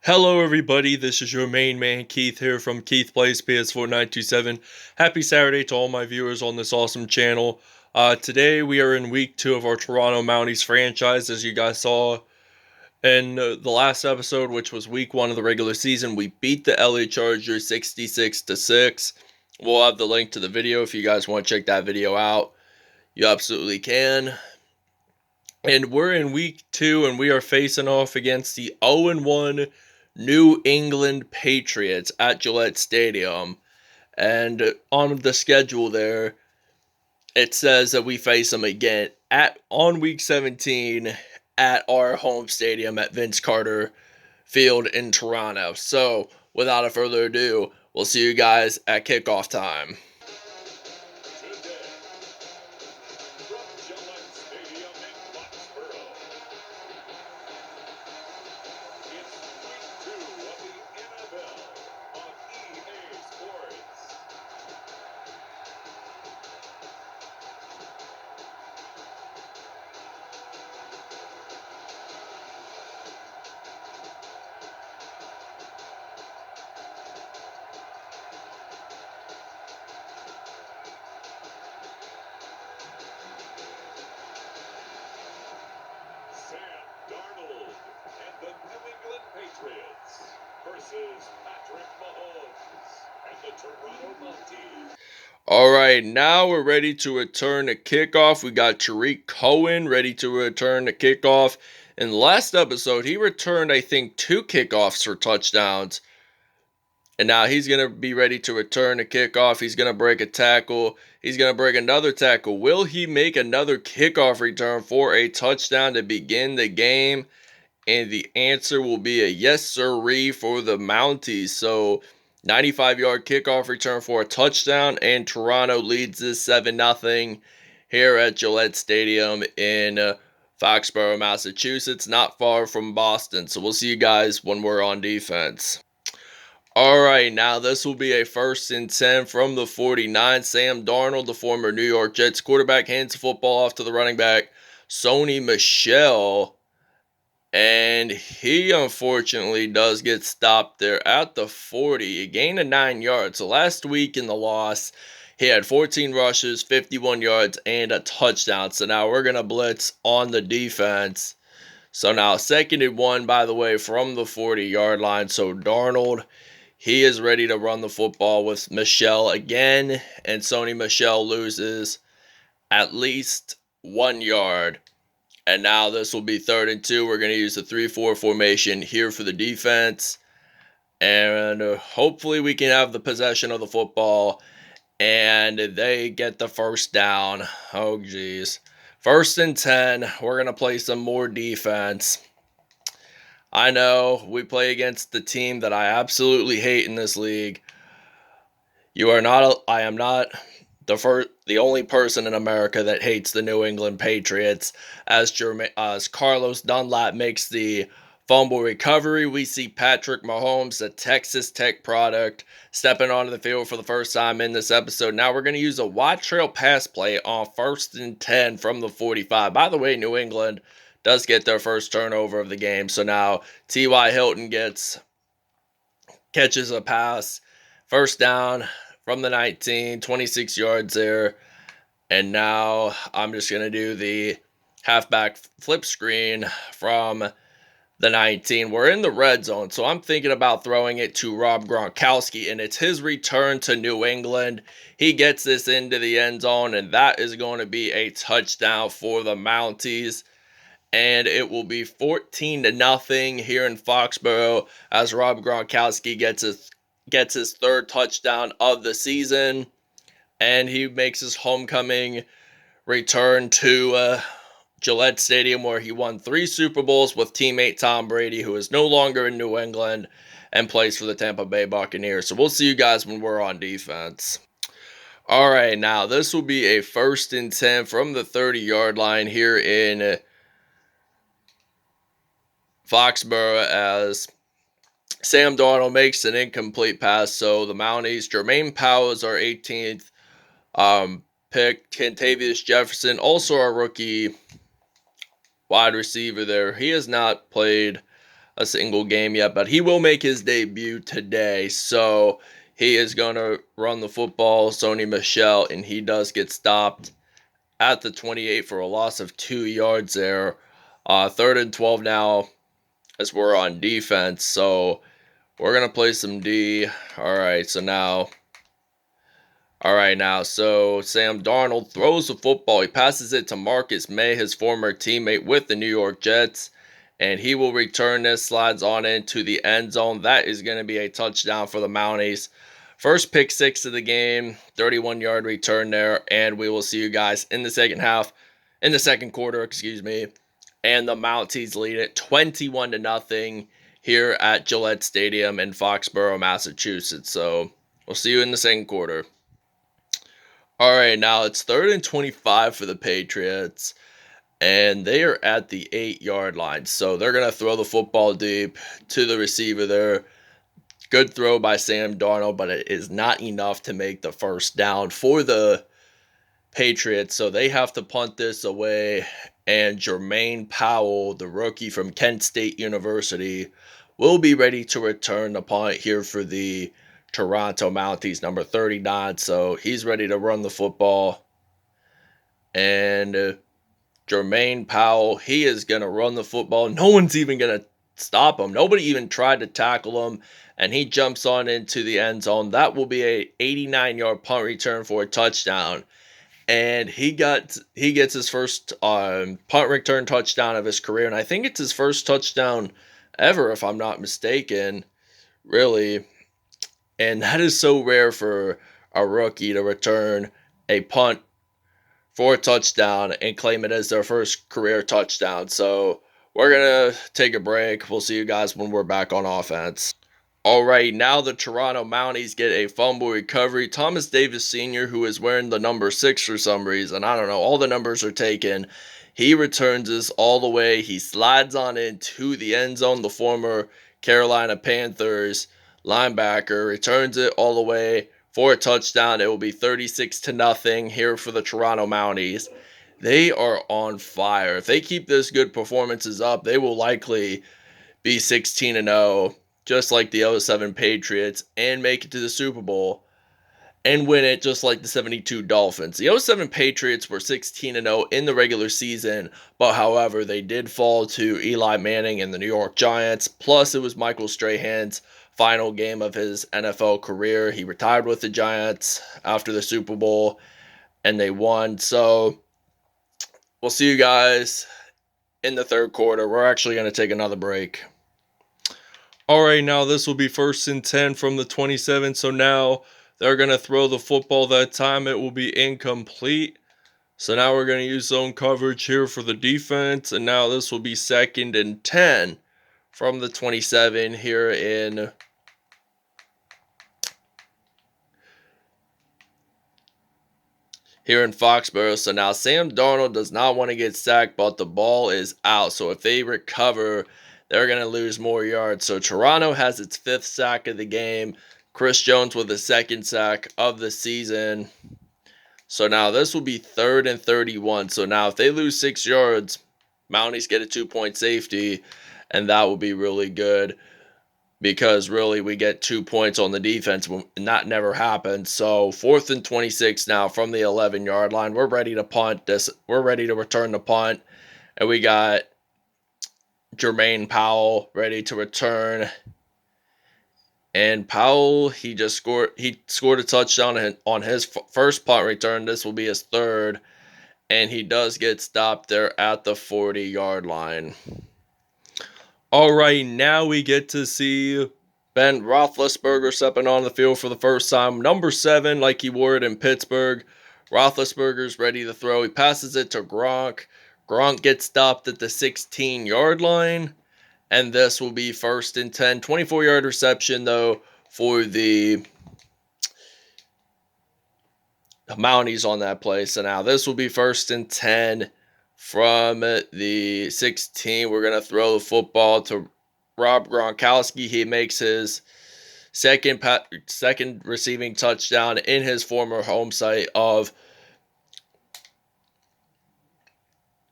Hello everybody, this is your main man Keith here from Keith Plays PS4 927. Happy Saturday to all my viewers on this awesome channel. Today we are in week 2 of our Toronto Mounties franchise. As you guys saw in the last episode, which was week 1 of the regular season, we beat the LA Chargers 66-6. We'll have the link to the video if you guys want to check that video out. You absolutely can. And we're in week 2 and we are facing off against the 0-1 New England Patriots at Gillette Stadium. And on the schedule there, it says that we face them again on week 17 at our home stadium at Vince Carter Field in Toronto. So, without a further ado, we'll see you guys at kickoff time. Sam Darnold and the New England Patriots versus Patrick Mahomes and the Toronto Mounties. Alright, now we're ready to return to kickoff. We got Tariq Cohen ready to return to kickoff. In the last episode, he returned, I think, 2 kickoffs for touchdowns. And now he's going to be ready to return to kickoff. He's going to break a tackle. He's going to break another tackle. Will he make another kickoff return for a touchdown to begin the game? And the answer will be a yes sirree for the Mounties. So 95-yard kickoff return for a touchdown. And Toronto leads this 7-0 here at Gillette Stadium in Foxboro, Massachusetts. Not far from Boston. So we'll see you guys when we're on defense. Alright, now this will be a 1st and 10 from the 49. Sam Darnold, the former New York Jets quarterback, hands the football off to the running back, Sony Michel. And he unfortunately does get stopped there at the 40. A gain of 9 yards. So last week in the loss, he had 14 rushes, 51 yards, and a touchdown. So now we're going to blitz on the defense. So now 2nd and 1, by the way, from the 40-yard line. So Darnold, he is ready to run the football with Michel again. And Sony Michel loses at least 1 yard. And now this will be 3rd and 2. We're going to use the 3-4 formation here for the defense. And hopefully we can have the possession of the football. And they get the first down. Oh, geez. 1st and 10. We're going to play some more defense. I know we play against the team that I absolutely hate in this league. I am not the only person in America that hates the New England Patriots. As Carlos Dunlap makes the fumble recovery, we see Patrick Mahomes, the Texas Tech product, stepping onto the field for the first time in this episode. Now we're going to use a wide trail pass play on 1st and 10 from the 45. By the way, New England does get their first turnover of the game. So now T.Y. Hilton catches a pass. 1st down from the 19, 26 yards there. And now I'm just going to do the halfback flip screen from the 19. We're in the red zone, so I'm thinking about throwing it to Rob Gronkowski, and it's his return to New England. He gets this into the end zone, and that is going to be a touchdown for the Mounties. And it will be 14-0 here in Foxboro as Rob Gronkowski gets his 3rd touchdown of the season. And he makes his homecoming return to Gillette Stadium, where he won 3 Super Bowls with teammate Tom Brady, who is no longer in New England and plays for the Tampa Bay Buccaneers. So we'll see you guys when we're on defense. Alright, now this will be a 1st and 10 from the 30-yard line here in Foxboro as Sam Darnold makes an incomplete pass. So the Mounties, Jermaine Powell is our 18th pick. Kentavious Jefferson, also our rookie wide receiver there. He has not played a single game yet, but he will make his debut today. So he is going to run the football, Sony Michel, and he does get stopped at the 28 for a loss of 2 yards there. 3rd and 12 now as we're on defense. So we're going to play some D. All right, so Sam Darnold throws the football. He passes it to Maye, his former teammate with the New York Jets, and he will return this, slides on into the end zone. That is going to be a touchdown for the Mounties. First pick six of the game, 31-yard return there, and we will see you guys in the second quarter, and the Mounties lead it 21-0 here at Gillette Stadium in Foxboro, Massachusetts. So we'll see you in the second quarter. All right, now it's 3rd and 25 for the Patriots, and they are at the 8-yard line. So they're going to throw the football deep to the receiver there. Good throw by Sam Darnold, but it is not enough to make the first down for the Patriots. So they have to punt this away, and Jermaine Powell, the rookie from Kent State University, will be ready to return the punt here for the Toronto Mounties, number 39. So he's ready to run the football. And Jermaine Powell, he is going to run the football. No one's even going to stop him. Nobody even tried to tackle him. And he jumps on into the end zone. That will be a 89-yard punt return for a touchdown. And he gets his first punt return touchdown of his career. And I think it's his first touchdown ever, if I'm not mistaken. Really. And that is so rare for a rookie to return a punt for a touchdown and claim it as their first career touchdown. So we're going to take a break. We'll see you guys when we're back on offense. All right, now the Toronto Mounties get a fumble recovery. Thomas Davis Sr., who is wearing the number 6 for some reason, I don't know, all the numbers are taken. He returns this all the way. He slides on into the end zone. The former Carolina Panthers linebacker returns it all the way for a touchdown. It will be 36-0 here for the Toronto Mounties. They are on fire. If they keep this good performances up, they will likely be 16-0, just like the 07 Patriots, and make it to the Super Bowl and win it just like the 72 Dolphins. The 07 Patriots were 16-0 in the regular season, but however, they did fall to Eli Manning and the New York Giants. Plus, it was Michael Strahan's final game of his NFL career. He retired with the Giants after the Super Bowl, and they won. So, we'll see you guys in the third quarter. We're actually going to take another break. All right, now this will be 1st and 10 from the 27. So now they're going to throw the football. That time it will be incomplete. So now we're going to use zone coverage here for the defense. And now this will be 2nd and 10 from the 27 here in Foxboro. So now Sam Darnold does not want to get sacked, but the ball is out. So if they recover, they're going to lose more yards. So Toronto has its 5th sack of the game. Chris Jones with the 2nd sack of the season. So now this will be 3rd and 31. So now if they lose 6 yards, Mounties get a 2-point safety, and that will be really good. Because really we get 2 points on the defense, and that never happened. So 4th and 26 now from the 11-yard line. We're ready to punt this. We're ready to return the punt. And we got Jermaine Powell ready to return. And Powell, he scored a touchdown on his first punt return. This will be his 3rd. And he does get stopped there at the 40-yard line. All right, now we get to see Ben Roethlisberger stepping on the field for the first time. Number 7, like he wore it in Pittsburgh. Roethlisberger's ready to throw. He passes it to Gronk. Gronk gets stopped at the 16-yard line. And this will be 1st and 10. 24-yard reception, though, for the Mounties on that play. So now this will be 1st and 10. From the 16, we're going to throw the football to Rob Gronkowski. He makes his second receiving touchdown in his former home site of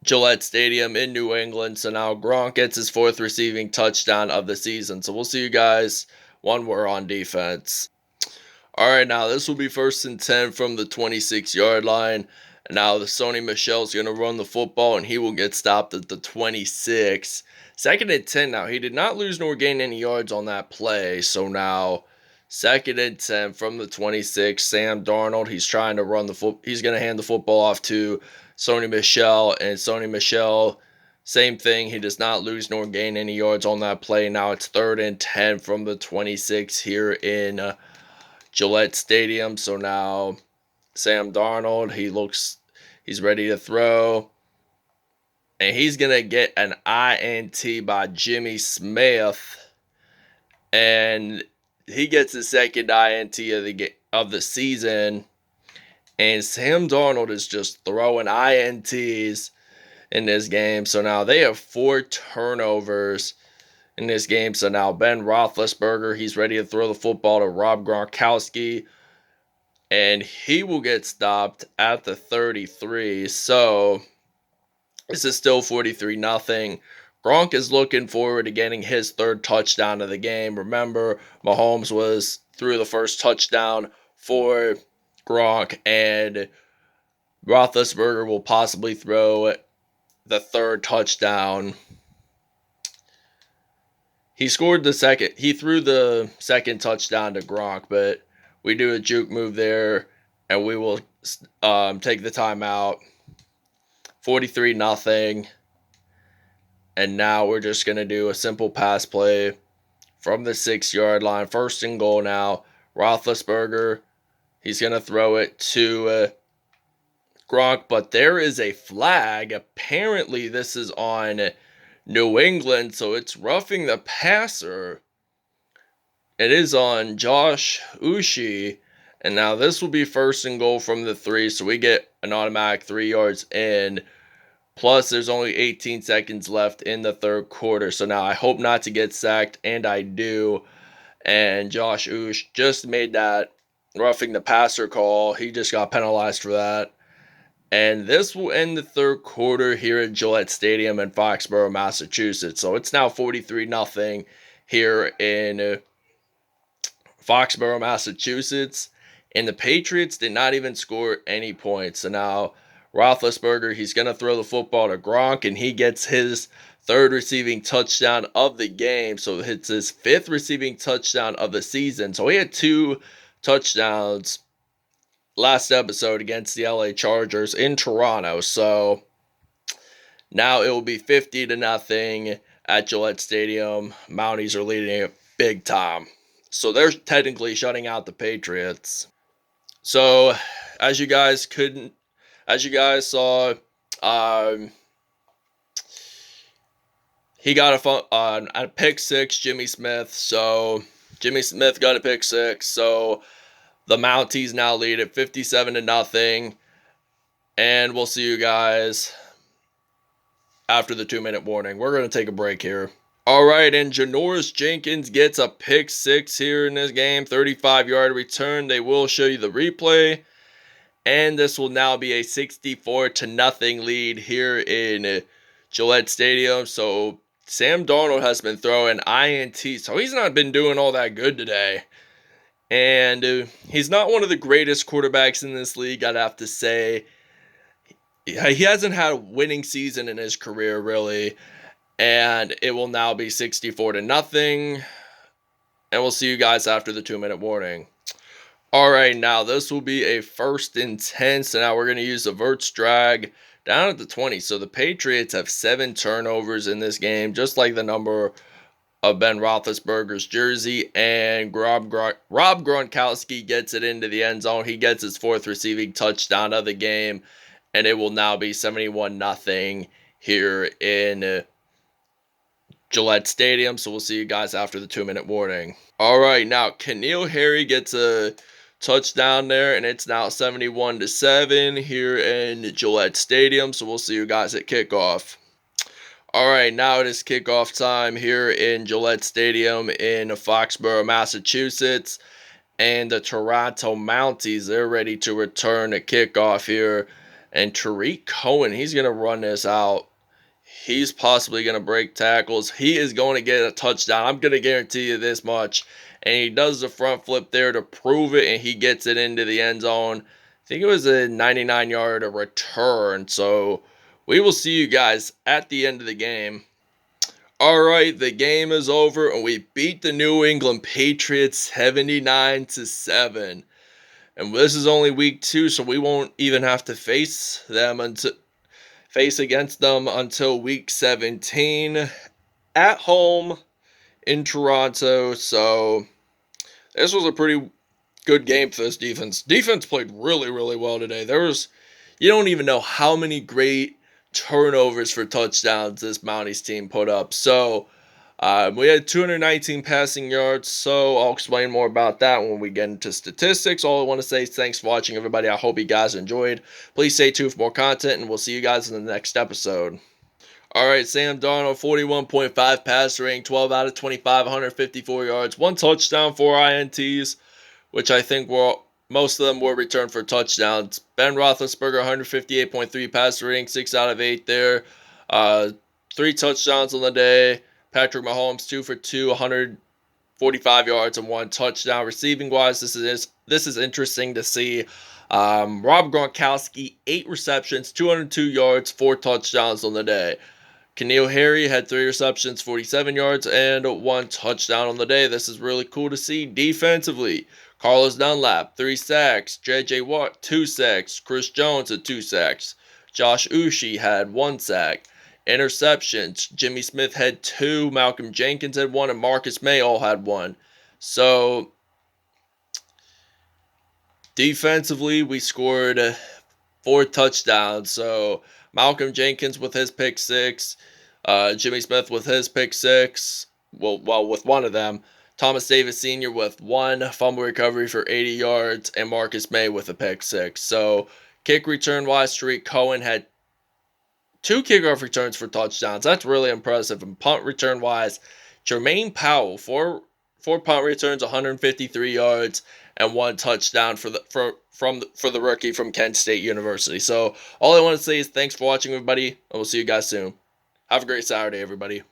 Gillette Stadium in New England. So now Gronk gets his 4th receiving touchdown of the season. So we'll see you guys when we're on defense. All right, now this will be 1st and 10 from the 26-yard line. And now the Sony Michel's going to run the football, and he will get stopped at the 26. 2nd and 10 now. He did not lose nor gain any yards on that play. So now 2nd and 10 from the 26. Sam Darnold, he's trying to run the foot. He's going to hand the football off to Sony Michel, and Sony Michel, same thing. He does not lose nor gain any yards on that play. Now it's 3rd and 10 from the 26 here in Gillette Stadium. So now Sam Darnold, he's ready to throw. And he's going to get an INT by Jimmy Smith. And he gets his 2nd INT of the season. And Sam Darnold is just throwing INTs in this game. So now they have 4 turnovers in this game. So now Ben Roethlisberger, he's ready to throw the football to Rob Gronkowski. And he will get stopped at the 33. So this is still 43-0. Gronk is looking forward to getting his 3rd touchdown of the game. Remember, Mahomes threw the first touchdown for Gronk, and Roethlisberger will possibly throw the 3rd touchdown. He threw the 2nd touchdown to Gronk, but we do a juke move there, and we will take the timeout. 43-0. And now we're just going to do a simple pass play from the 6-yard line. 1st and goal now. Roethlisberger, he's going to throw it to Gronk, but there is a flag. Apparently this is on New England, so it's roughing the passer. It is on Josh Uche, and now this will be 1st and goal from the 3, so we get an automatic 3 yards in. Plus, there's only 18 seconds left in the 3rd quarter, so now I hope not to get sacked, and I do. And Josh Uche just made that roughing the passer call. He just got penalized for that. And this will end the 3rd quarter here at Gillette Stadium in Foxboro, Massachusetts. So it's now 43-0 here in Foxboro, Massachusetts. And the Patriots did not even score any points. So now Roethlisberger, he's going to throw the football to Gronk, and he gets his 3rd receiving touchdown of the game. So it's his 5th receiving touchdown of the season. So he had 2 touchdowns last episode against the LA Chargers in Toronto. So now it will be 50-0 at Gillette Stadium. Mounties are leading it big time. So they're technically shutting out the Patriots. So as you guys saw, he got a pick 6, Jimmy Smith. So Jimmy Smith got a pick 6. So the Mounties now lead at 57-0. And we'll see you guys after the 2-minute warning. We're going to take a break here. All right, and Janoris Jenkins gets a pick 6 here in this game. 35-yard return. They will show you the replay. And this will now be a 64-0 lead here in Gillette Stadium. So Sam Darnold has been throwing INT. So he's not been doing all that good today. And he's not one of the greatest quarterbacks in this league, I'd have to say. He hasn't had a winning season in his career, really. And it will now be 64-0. And we'll see you guys after the 2-minute warning. All right, now this will be a 1st and 10. So now we're going to use the Verts drag down at the 20. So the Patriots have 7 turnovers in this game, just like the number of Ben Roethlisberger's jersey. And Rob Gronkowski gets it into the end zone. He gets his 4th receiving touchdown of the game. And it will now be 71-0 here in Gillette Stadium. So we'll see you guys after the 2-minute warning. All right, now N'Keal Harry gets a touchdown there, and it's now 71-7 here in Gillette Stadium. So we'll see you guys at kickoff. All right, now it is kickoff time here in Gillette Stadium in Foxboro, Massachusetts. And the Toronto Mounties, they're ready to return a kickoff here. And Tariq Cohen, he's going to run this out. He's possibly going to break tackles. He is going to get a touchdown. I'm going to guarantee you this much. And he does the front flip there to prove it, and he gets it into the end zone. I think it was a 99-yard return. So we will see you guys at the end of the game. All right, the game is over, and we beat the New England Patriots 79-7. And this is only week 2, so we won't even have to face against them until week 17 at home in Toronto. So this was a pretty good game for this defense. Defense played really, really well today. You don't even know how many great turnovers for touchdowns this Mounties team put up. So we had 219 passing yards, so I'll explain more about that when we get into statistics. All I want to say is thanks for watching, everybody. I hope you guys enjoyed. Please stay tuned for more content, and we'll see you guys in the next episode. All right, Sam Darnold, 41.5 passer rating, 12 out of 25, 154 yards, 1 touchdown, 4 INTs, which I think most of them were returned for touchdowns. Ben Roethlisberger, 158.3 passer rating, 6 out of 8 there. 3 touchdowns on the day. Patrick Mahomes, 2 for 2, 145 yards and 1 touchdown. Receiving wise, this is interesting to see. Rob Gronkowski, 8 receptions, 202 yards, 4 touchdowns on the day. N'Keal Harry had 3 receptions, 47 yards, and 1 touchdown on the day. This is really cool to see. Defensively, Carlos Dunlap, 3 sacks. J.J. Watt, 2 sacks. Chris Jones had 2 sacks. Josh Uche had 1 sack. Interceptions, Jimmy Smith had 2, Malcolm Jenkins had 1, and Marcus Maye all had 1. So, defensively, we scored 4 touchdowns. So, Malcolm Jenkins with his pick 6, Jimmy Smith with his pick 6, well, with one of them, Thomas Davis Sr. with 1 fumble recovery for 80 yards, and Marcus Maye with a pick 6. So, kick return-wise, Tariq Cohen had 2 kickoff returns for touchdowns. That's really impressive. And punt return-wise, Jermaine Powell, 4 punt returns, 153 yards, and 1 touchdown for the rookie from Kent State University. So all I want to say is thanks for watching, everybody, and we'll see you guys soon. Have a great Saturday, everybody.